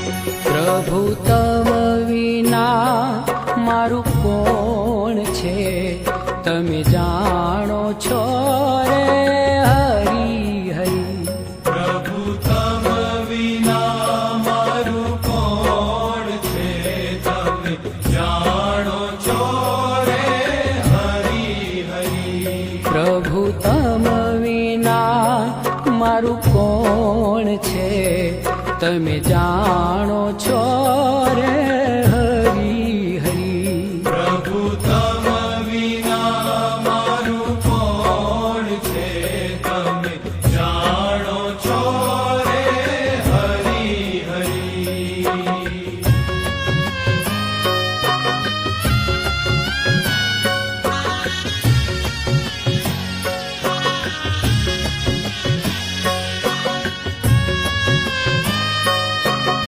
પ્રભુ તમ વિના મારું કોણ છે, તમે જાણો છો રે હરી હરી. પ્રભુ તમ વિના મારું કોણ છે, તમે જાણો છો રે હરી હરી. પ્રભુ તમ વિના મારું કોણ છે, તમે જાણો છો રે હરી હરી. પ્રભુ તમ વિના મારું કોણ છે, તમે જાણો છો રે હરી હરી.